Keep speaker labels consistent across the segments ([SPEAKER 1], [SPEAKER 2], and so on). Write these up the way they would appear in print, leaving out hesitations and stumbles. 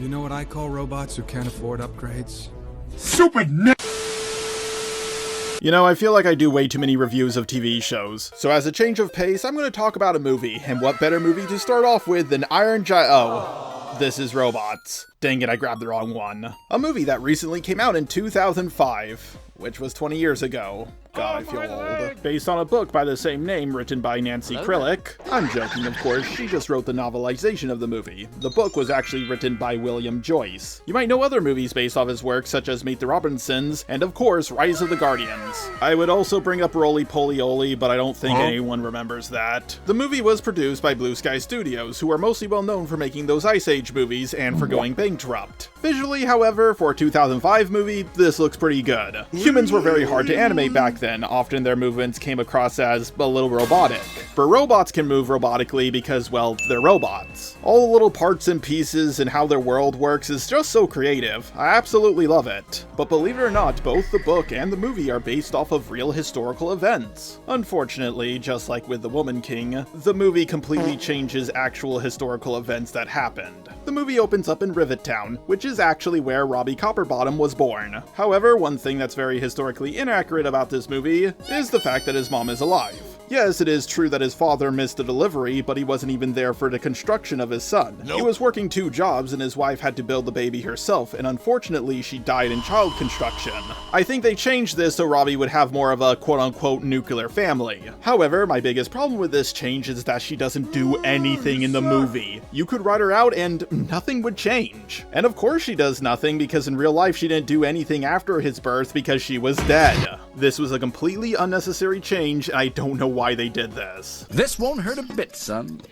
[SPEAKER 1] you know what I call robots who can't afford upgrades?
[SPEAKER 2] You know, I feel like I do way too many reviews of TV shows. So as a change of pace, I'm gonna talk about a movie. And what better movie to start off with than This is Robots. Dang it, I grabbed the wrong one. A movie that recently came out in 2005, which was 20 years ago. God, I feel old. Based on a book by the same name written by Nancy Krillick. I'm joking, of course, she just wrote the novelization of the movie. The book was actually written by William Joyce. You might know other movies based off his work, such as Meet the Robinsons, and of course, Rise of the Guardians. I would also bring up Roly Poly Oly, but I don't think anyone remembers that. The movie was produced by Blue Sky Studios, who are mostly well known for making those Ice Age movies and for going bankrupt. Visually, however, for a 2005 movie, this looks pretty good. Humans were very hard to animate back then. Often their movements came across as a little robotic. But robots can move robotically because, well, they're robots. All the little parts and pieces and how their world works is just so creative. I absolutely love it. But believe it or not, both the book and the movie are based off of real historical events. Unfortunately, just like with The Woman King, the movie completely changes actual historical events that happened. The movie opens up in Rivet Town, which is actually where Robbie Copperbottom was born. However, one thing that's very historically inaccurate about this movie is the fact that his mom is alive. Yes, it is true that his father missed the delivery, but he wasn't even there for the construction of his son. Nope. He was working 2 jobs and his wife had to build the baby herself, and unfortunately she died in child construction. I think they changed this so Robbie would have more of a quote-unquote nuclear family. However, my biggest problem with this change is that she doesn't do anything in the movie. You could write her out and nothing would change. And of course she does nothing, because in real life she didn't do anything after his birth because she was dead. This was a completely unnecessary change, and I don't know why they did this.
[SPEAKER 3] This won't hurt a bit, son.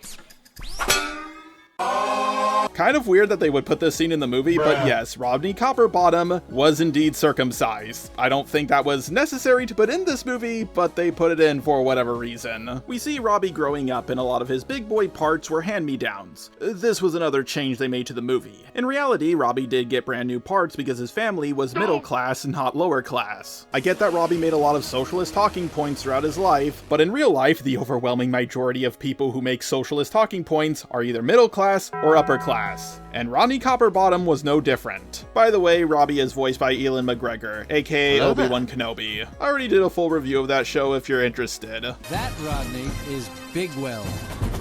[SPEAKER 2] Kind of weird that they would put this scene in the movie, but yes, Rodney Copperbottom was indeed circumcised. I don't think that was necessary to put in this movie, but they put it in for whatever reason. We see Robbie growing up, and a lot of his big boy parts were hand-me-downs. This was another change they made to the movie. In reality, Robbie did get brand new parts because his family was middle class, not lower class. I get that Robbie made a lot of socialist talking points throughout his life, but in real life, the overwhelming majority of people who make socialist talking points are either middle class or upper class. And Rodney Copperbottom was no different. By the way, Robbie is voiced by Ewan McGregor, aka Obi-Wan Kenobi. I already did a full review of that show if you're interested.
[SPEAKER 4] That Rodney is Big Weld,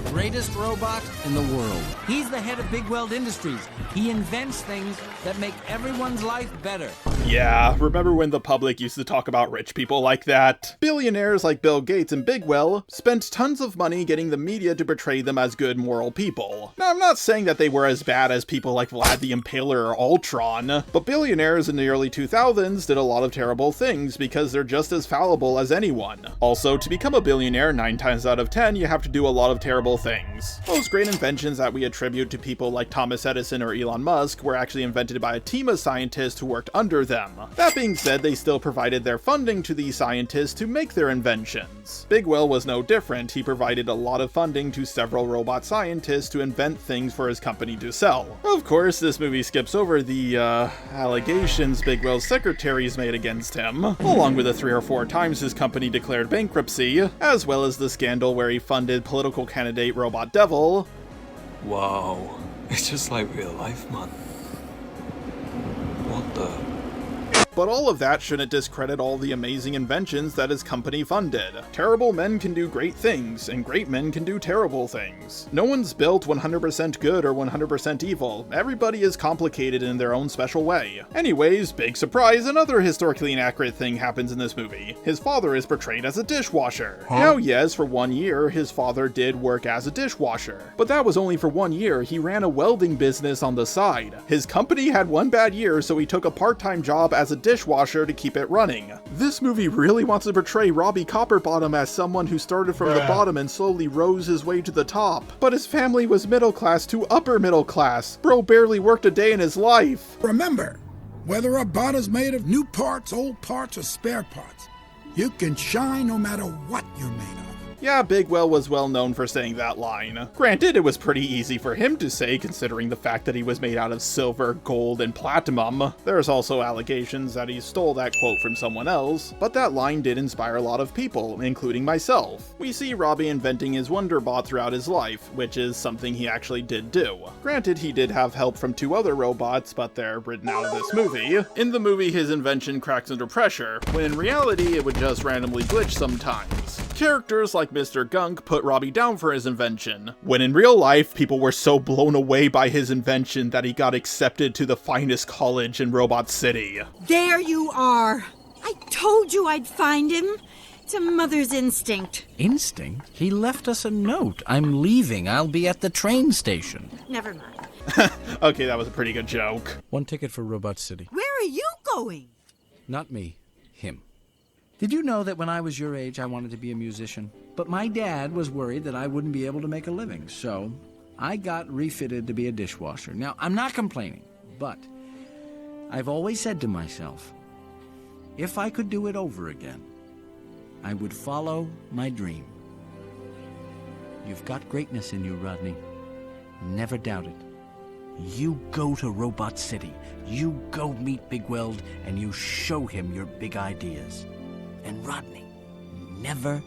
[SPEAKER 4] greatest robot in the world. He's the head of Big Weld Industries. He invents things that make everyone's life better.
[SPEAKER 2] Yeah, remember when the public used to talk about rich people like that? Billionaires like Bill Gates and Big Weld spent tons of money getting the media to portray them as good moral people. Now, I'm not saying that they were as bad as people like Vlad the Impaler or Ultron, but billionaires in the early 2000s did a lot of terrible things because they're just as fallible as anyone. Also, to become a billionaire 9 times out of 10, you have to do a lot of terrible things. Most great inventions that we attribute to people like Thomas Edison or Elon Musk were actually invented by a team of scientists who worked under them. That being said, they still provided their funding to these scientists to make their inventions. Big Weld was no different. He provided a lot of funding to several robot scientists to invent things for his company to sell. Of course, this movie skips over the, allegations Big Weld's secretaries made against him, along with the 3 or 4 times his company declared bankruptcy, as well as the scandal where he funded political candidate Robot Devil.
[SPEAKER 5] Wow, it's just like real life, man. What the...
[SPEAKER 2] But all of that shouldn't discredit all the amazing inventions that his company funded. Terrible men can do great things, and great men can do terrible things. No one's built 100% good or 100% evil. Everybody is complicated in their own special way. Anyways, big surprise, another historically inaccurate thing happens in this movie. His father is portrayed as a dishwasher. Now yes, for 1 year, his father did work as a dishwasher. But that was only for 1 year. He ran a welding business on the side. His company had 1 bad year, so he took a part-time job as a dishwasher to keep it running. This movie really wants to portray Robbie Copperbottom as someone who started from the bottom and slowly rose his way to the top. But his family was middle class to upper middle class. Bro barely worked a day in his life.
[SPEAKER 6] Remember, whether a bot is made of new parts, old parts, or spare parts, you can shine no matter what you're made of.
[SPEAKER 2] Yeah, Big Weld was well known for saying that line. Granted, it was pretty easy for him to say considering the fact that he was made out of silver, gold, and platinum. There's also allegations that he stole that quote from someone else, but that line did inspire a lot of people, including myself. We see Robbie inventing his Wonderbot throughout his life, which is something he actually did do. Granted, he did have help from 2 other robots, but they're written out of this movie. In the movie, his invention cracks under pressure, when in reality it would just randomly glitch sometimes. Characters like Mr. Gunk put Robbie down for his invention, when in real life, people were so blown away by his invention that he got accepted to the finest college in Robot City.
[SPEAKER 7] There you are! I told you I'd find him. It's a mother's instinct.
[SPEAKER 4] Instinct? He left us a note. I'm leaving. I'll be at the train station.
[SPEAKER 7] Never mind.
[SPEAKER 2] Okay, that was a pretty good joke.
[SPEAKER 1] 1 ticket for Robot City.
[SPEAKER 7] Where are you going?
[SPEAKER 1] Not me. Him.
[SPEAKER 4] Did you know that when I was your age, I wanted to be a musician? But my dad was worried that I wouldn't be able to make a living, so I got refitted to be a dishwasher. Now, I'm not complaining, but I've always said to myself, if I could do it over again, I would follow my dream. You've got greatness in you, Rodney. Never doubt it. You go to Robot City, you go meet Big Weld, and you show him your big ideas. And Rodney, never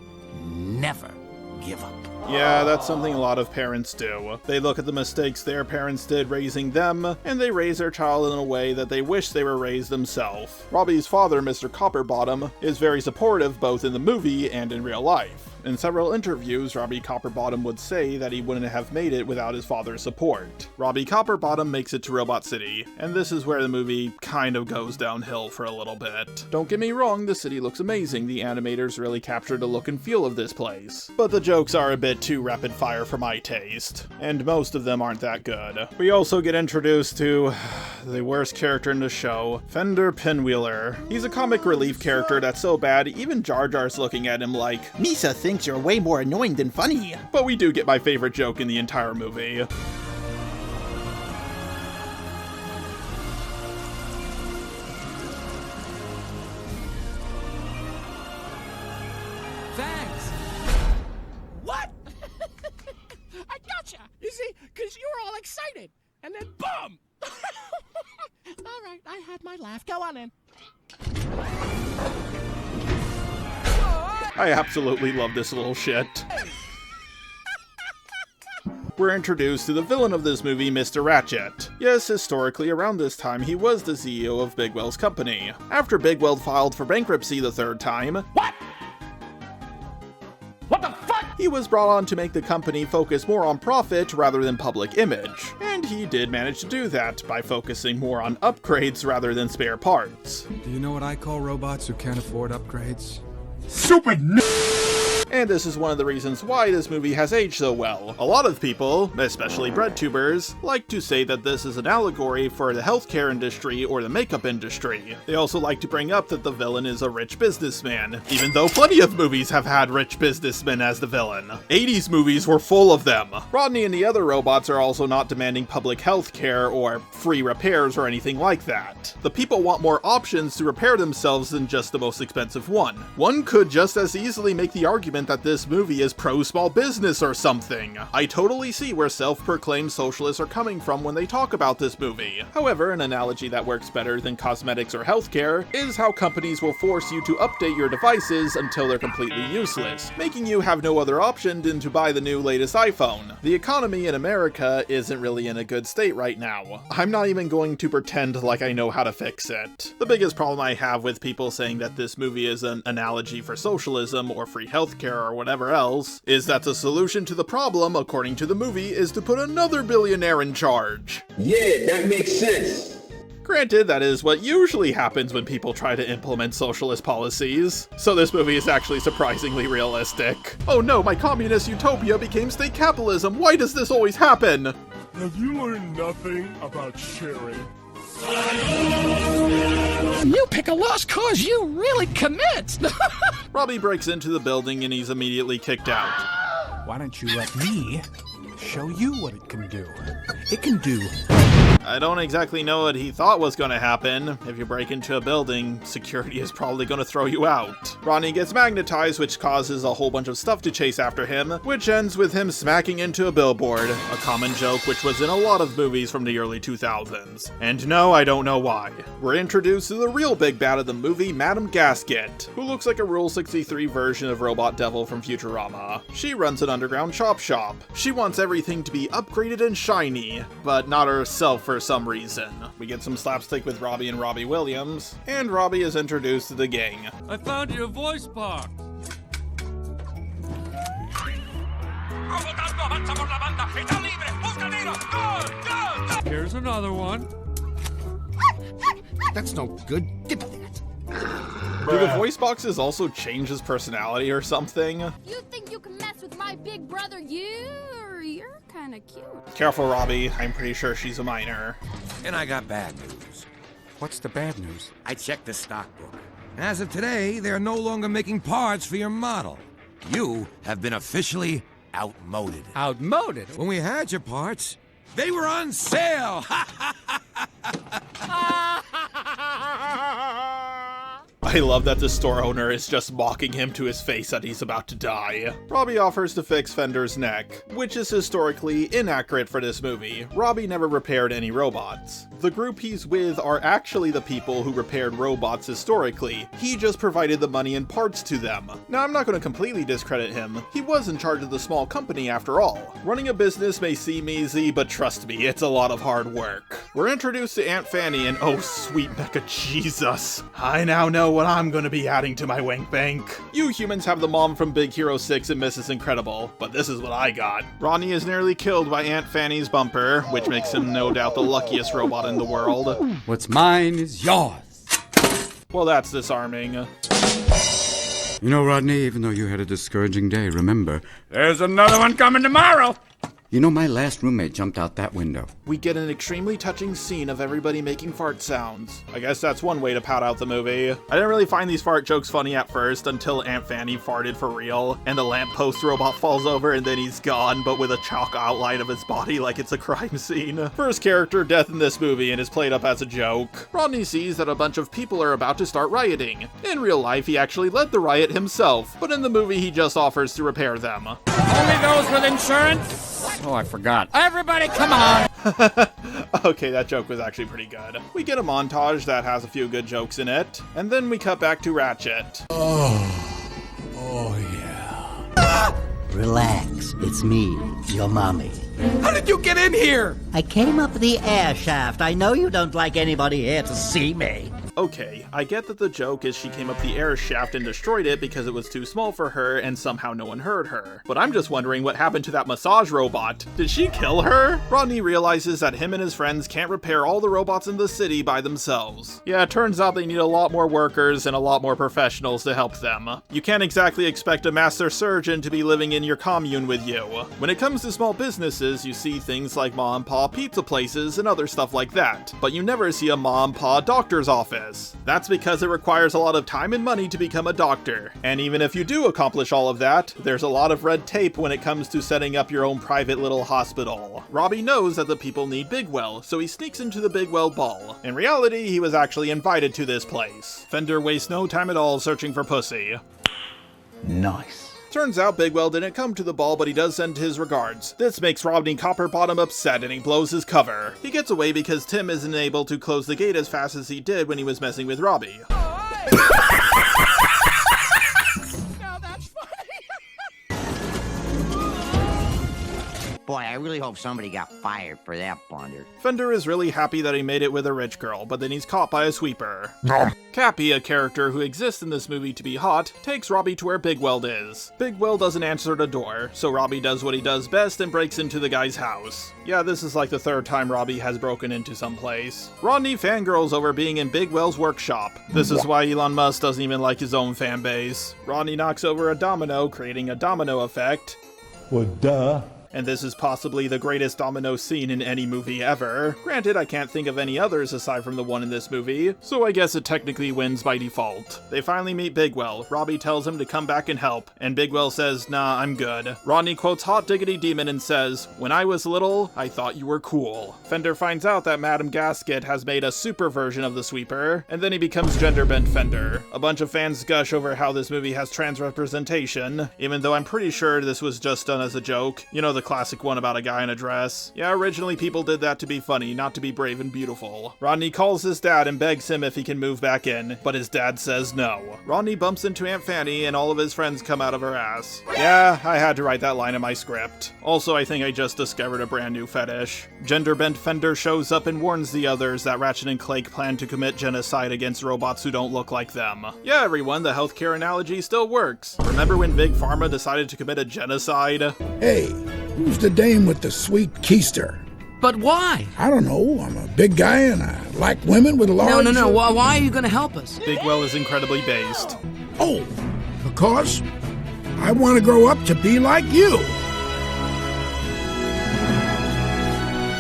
[SPEAKER 4] give up.
[SPEAKER 2] Yeah, that's something a lot of parents do. They look at the mistakes their parents did raising them, and they raise their child in a way that they wish they were raised themselves. Robbie's father, Mr. Copperbottom, is very supportive both in the movie and in real life. In several interviews, Robbie Copperbottom would say that he wouldn't have made it without his father's support. Robbie Copperbottom makes it to Robot City, and this is where the movie kind of goes downhill for a little bit. Don't get me wrong, the city looks amazing. The animators really captured the look and feel of this place. But the jokes are a bit too rapid fire for my taste, and most of them aren't that good. We also get introduced to the worst character in the show, Fender Pinwheeler. He's a comic relief character that's so bad, even Jar Jar's looking at him like, Misa thinks you're way more annoying than funny. But we do get my favorite joke in the entire movie.
[SPEAKER 4] Thanks.
[SPEAKER 3] What? I gotcha. You see, because you were all excited. And then boom! All right, I had my laugh. Go on in.
[SPEAKER 2] I absolutely love this little shit. We're introduced to the villain of this movie, Mr. Ratchet. Yes, historically, around this time, he was the CEO of Big Weld's company. After Big Weld filed for bankruptcy the 3rd time,
[SPEAKER 3] What? What the fuck?
[SPEAKER 2] he was brought on to make the company focus more on profit rather than public image. And he did manage to do that by focusing more on upgrades rather than spare parts.
[SPEAKER 1] Do you know what I call robots who can't afford upgrades?
[SPEAKER 2] And this is one of the reasons why this movie has aged so well. A lot of people, especially breadtubers, like to say that this is an allegory for the healthcare industry or the makeup industry. They also like to bring up that the villain is a rich businessman, even though plenty of movies have had rich businessmen as the villain. 80s movies were full of them. Rodney and the other robots are also not demanding public healthcare or free repairs or anything like that. The people want more options to repair themselves than just the most expensive one. One could just as easily make the argument that this movie is pro-small business or something. I totally see where self-proclaimed socialists are coming from when they talk about this movie. However, an analogy that works better than cosmetics or healthcare is how companies will force you to update your devices until they're completely useless, making you have no other option than to buy the new latest iPhone. The economy in America isn't really in a good state right now. I'm not even going to pretend like I know how to fix it. The biggest problem I have with people saying that this movie is an analogy for socialism or free healthcare or whatever else is that the solution to the problem, according to the movie, is to put another billionaire in charge.
[SPEAKER 8] Yeah, that makes sense.
[SPEAKER 2] Granted, that is what usually happens when people try to implement socialist policies, so this movie is actually surprisingly realistic. Oh no, my communist utopia became state capitalism. Why does this always happen?
[SPEAKER 9] Have you learned nothing about sharing?
[SPEAKER 3] You pick a lost cause, you really commit.
[SPEAKER 2] Robbie breaks into the building and he's immediately kicked out.
[SPEAKER 1] Why don't you let me show you what it can do? It can do
[SPEAKER 2] I don't exactly know what he thought was gonna happen. If you break into a building, security is probably gonna throw you out. Rodney gets magnetized, which causes a whole bunch of stuff to chase after him, which ends with him smacking into a billboard, a common joke which was in a lot of movies from the early 2000s. And no, I don't know why. We're introduced to the real big bad of the movie, Madame Gasket, who looks like a Rule 63 version of Robot Devil from Futurama. She runs an underground chop shop. She wants everything to be upgraded and shiny, but not herself for some reason. We get some slapstick with Robbie and Robbie Williams, and Robbie is introduced to the gang.
[SPEAKER 10] I found your voice box. Here's another one.
[SPEAKER 3] That's no good. Give me that.
[SPEAKER 2] Do the voice boxes also change his personality or something?
[SPEAKER 11] You think you can mess with my big brother? You're kind of cute.
[SPEAKER 2] Careful, Robbie. I'm pretty sure she's a minor.
[SPEAKER 12] And I got bad news.
[SPEAKER 1] What's the bad news?
[SPEAKER 12] I checked the stock book. As of today, they are no longer making parts for your model. You have been officially outmoded.
[SPEAKER 1] Outmoded?
[SPEAKER 12] When we had your parts, they were on sale!
[SPEAKER 2] I love that the store owner is just mocking him to his face that he's about to die. Robbie offers to fix Fender's neck, which is historically inaccurate for this movie. Robbie never repaired any robots. The group he's with are actually the people who repaired robots historically. He just provided the money and parts to them. Now, I'm not going to completely discredit him. He was in charge of the small company after all. Running a business may seem easy, but trust me, it's a lot of hard work. We're introduced to Aunt Fanny and oh sweet Mecha Jesus. I now know what I'm gonna be adding to my wank bank. You humans have the mom from Big Hero 6 and Mrs. Incredible, but this is what I got. Ronnie is nearly killed by Aunt Fanny's bumper, which makes him no doubt the luckiest robot in the world.
[SPEAKER 1] What's mine is yours.
[SPEAKER 2] Well, that's disarming.
[SPEAKER 1] You know, Rodney, even though you had a discouraging day, remember, there's another one coming tomorrow. You know, my last roommate jumped out that window.
[SPEAKER 2] We get an extremely touching scene of everybody making fart sounds. I guess that's one way to pout out the movie. I didn't really find these fart jokes funny at first until Aunt Fanny farted for real, and the lamppost robot falls over and then he's gone, but with a chalk outline of his body like it's a crime scene. First character death in this movie and is played up as a joke. Rodney sees that a bunch of people are about to start rioting. In real life, he actually led the riot himself, but in the movie, he just offers to repair them.
[SPEAKER 10] Only those with insurance?
[SPEAKER 1] Oh, I forgot.
[SPEAKER 10] Everybody, come on!
[SPEAKER 2] Okay, that joke was actually pretty good. We get a montage that has a few good jokes in it, and then we cut back to Ratchet.
[SPEAKER 6] Oh yeah.
[SPEAKER 13] Relax, it's me, your mommy.
[SPEAKER 12] How did you get in here?
[SPEAKER 13] I came up the air shaft. I know you don't like anybody here to see me.
[SPEAKER 2] Okay, I get that the joke is she came up the air shaft and destroyed it because it was too small for her and somehow no one heard her. But I'm just wondering what happened to that massage robot. Did she kill her? Rodney realizes that him and his friends can't repair all the robots in the city by themselves. Yeah, it turns out they need a lot more workers and a lot more professionals to help them. You can't exactly expect a master surgeon to be living in your commune with you. When it comes to small businesses, you see things like mom and pa pizza places and other stuff like that. But you never see a mom and pa doctor's office. That's because it requires a lot of time and money to become a doctor. And even if you do accomplish all of that, there's a lot of red tape when it comes to setting up your own private little hospital. Robbie knows that the people need Big Weld, so he sneaks into the Big Weld ball. In reality, he was actually invited to this place. Fender wastes no time at all searching for pussy.
[SPEAKER 13] Nice.
[SPEAKER 2] Turns out Big Weld didn't come to the ball, but he does send his regards. This makes Rodney Copperbottom upset and he blows his cover. He gets away because Tim isn't able to close the gate as fast as he did when he was messing with Robbie.
[SPEAKER 3] Now that's funny.
[SPEAKER 13] Boy, I really hope somebody got fired for that blunder.
[SPEAKER 2] Fender is really happy that he made it with a rich girl, but then he's caught by a sweeper. Cappy, a character who exists in this movie to be hot, takes Robbie to where Big Weld is. Big Weld doesn't answer the door, so Robbie does what he does best and breaks into the guy's house. Yeah, this is like the third time Robbie has broken into some place. Rodney fangirls over being in Big Weld's workshop. This is why Elon Musk doesn't even like his own fan base. Rodney knocks over a domino, creating a domino effect.
[SPEAKER 9] Well, duh.
[SPEAKER 2] and this is possibly the greatest domino scene in any movie ever. Granted, I can't think of any others aside from the one in this movie, so I guess it technically wins by default. They finally meet Big Weld. Robbie tells him to come back and help, and Big Weld says, "Nah, I'm good." Rodney quotes Hot Diggity Demon and says, "When I was little, I thought you were cool." Fender finds out that Madam Gasket has made a super version of the sweeper, and then he becomes gender-bent Fender. A bunch of fans gush over how this movie has trans representation, even though I'm pretty sure this was just done as a joke. You know, the classic one about a guy in a dress. Yeah, originally people did that to be funny, not to be brave and beautiful. Rodney calls his dad and begs him if he can move back in, but his dad says no. Rodney bumps into Aunt Fanny and all of his friends come out of her ass. Yeah, I had to write that line in my script. Also, I think I just discovered a brand new fetish. Gender-bent Fender shows up and warns the others that Ratchet and Clank plan to commit genocide against robots who don't look like them. Yeah, everyone, the healthcare analogy still works. Remember when Big Pharma decided to commit a genocide?
[SPEAKER 6] Hey, who's the dame with the sweet keister?
[SPEAKER 14] But why?
[SPEAKER 6] I don't know. I'm a big guy and I like women with large...
[SPEAKER 14] No. Why are you going to help us?
[SPEAKER 2] Big Weld is incredibly based.
[SPEAKER 6] Oh, because I want to grow up to be like you.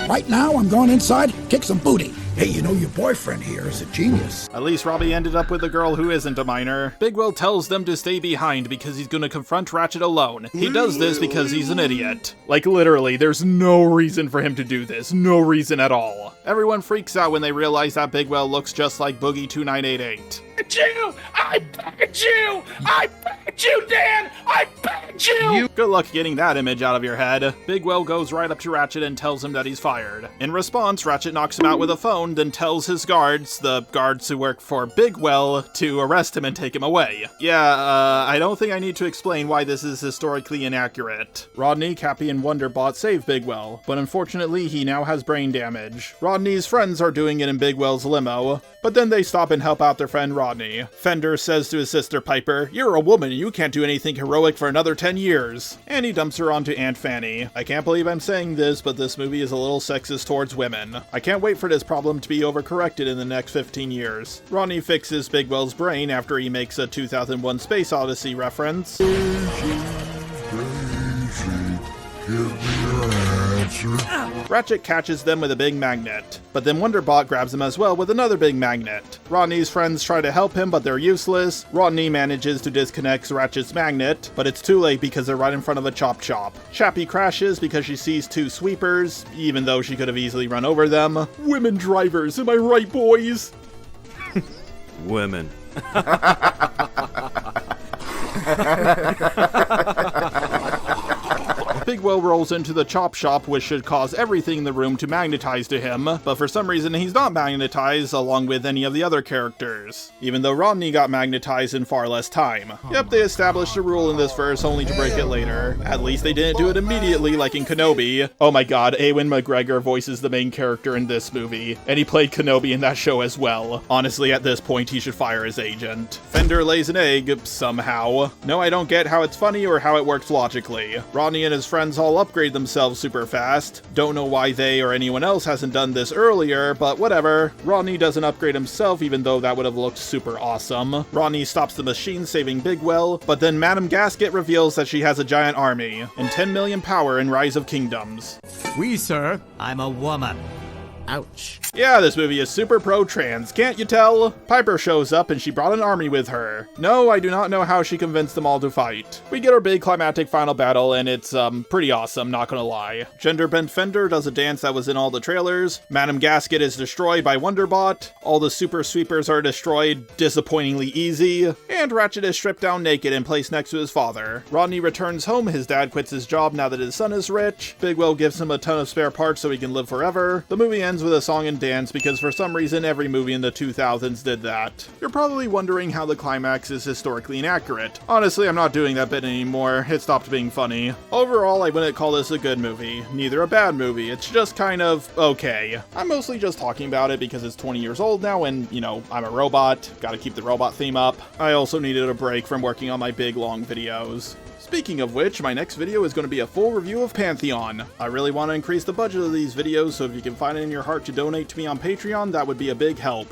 [SPEAKER 6] Right now, I'm going inside, kick some booty. Hey, you know, your boyfriend here is a genius.
[SPEAKER 2] At least Robbie ended up with a girl who isn't a minor. Big Weld tells them to stay behind because he's gonna confront Ratchet alone. He does this because he's an idiot. Like, literally, there's no reason for him to do this. No reason at all. Everyone freaks out when they realize that Big Weld looks just like Boogie 2988.
[SPEAKER 3] I begged you! I begged you, Dan! I begged you!
[SPEAKER 2] Good luck getting that image out of your head. Big Weld goes right up to Ratchet and tells him that he's fired. In response, Ratchet knocks him out with a phone, then tells his guards, the guards who work for Big Weld, to arrest him and take him away. Yeah, I don't think I need to explain why this is historically inaccurate. Rodney, Cappy, and Wonderbot save Big Weld, but unfortunately he now has brain damage. Rodney's friends are doing it in Big Weld's limo, but then they stop and help out their friend Rodney. Fender says to his sister Piper, "You're a woman and you can't do anything heroic for another 10 years. And he dumps her onto Aunt Fanny. I can't believe I'm saying this, but this movie is a little sexist towards women. I can't wait for this problem to be overcorrected in the next 15 years. Rodney fixes Big Weld's brain after he makes a 2001 Space Odyssey reference. Ratchet catches them with a big magnet, but then Wonderbot grabs him as well with another big magnet. Rodney's friends try to help him, but they're useless. Rodney manages to disconnect Ratchet's magnet, but it's too late because they're right in front of a chop shop. Chappie crashes because she sees two sweepers, even though she could have easily run over them. Women drivers, am I right, boys?
[SPEAKER 5] Women.
[SPEAKER 2] Big Weld rolls into the chop shop, which should cause everything in the room to magnetize to him, but for some reason he's not magnetized along with any of the other characters, even though Rodney got magnetized in far less time. Yep, they established a rule in this verse only to break it later. At least they didn't do it immediately like in Kenobi. Oh my god, Ewan McGregor voices the main character in this movie, and he played Kenobi in that show as well. Honestly, at this point he should fire his agent. Fender lays an egg, somehow. No, I don't get how it's funny or how it works logically. Rodney and his friends all upgrade themselves super fast. Don't know why they or anyone else hasn't done this earlier, but whatever. Rodney doesn't upgrade himself, even though that would have looked super awesome. Rodney stops the machine, saving Big Weld, but then Madam Gasket reveals that she has a giant army and 10 million power in Rise of Kingdoms.
[SPEAKER 4] Oui, sir.
[SPEAKER 13] I'm a woman.
[SPEAKER 4] Ouch.
[SPEAKER 2] Yeah, this movie is super pro-trans, can't you tell? Piper shows up and she brought an army with her. No, I do not know how she convinced them all to fight. We get our big climactic final battle and it's, pretty awesome, not gonna lie. Gender-bent Fender does a dance that was in all the trailers. Madam Gasket is destroyed by Wonderbot. All the super sweepers are destroyed disappointingly easy. And Ratchet is stripped down naked and placed next to his father. Rodney returns home, his dad quits his job now that his son is rich. Big Weld gives him a ton of spare parts so he can live forever. The movie ends with a song and dance because for some reason every movie in the 2000s did that. You're probably wondering how the climax is historically inaccurate. Honestly, I'm not doing that bit anymore. It stopped being funny. Overall, I wouldn't call this a good movie. Neither a bad movie. It's just kind of okay. I'm mostly just talking about it because it's 20 years old now and, you know, I'm a robot. Gotta keep the robot theme up. I also needed a break from working on my big long videos. Speaking of which, my next video is going to be a full review of Pantheon. I really want to increase the budget of these videos, so if you can find it in your heart to donate to me on Patreon, that would be a big help.